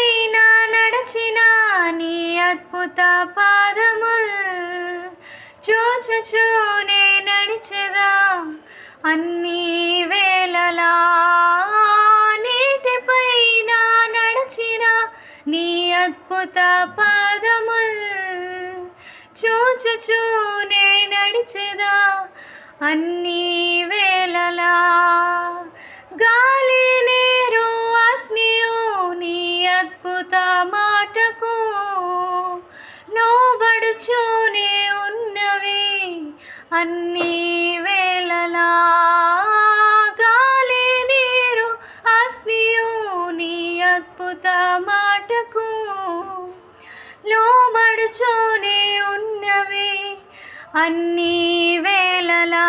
పైన నడచిన నీ అద్భుత పాదముల్ చూచుచూనే నడిచెదా అన్ని వేళలా. నీటిపైన నడచిన నీ అద్భుత పాదముల్ చూచుచూనే నడిచెదా అన్ని వేళలా. గాలి నీరు అగ్నియు నీ అద్భుత మాటకు లోబడుచూనే ఉన్నవి అన్ని వేళలా. గాలి నీరు అగ్నియు నీ అద్భుత మాటకు లోబడుచూనే ఉన్నవి అన్ని వేళలా.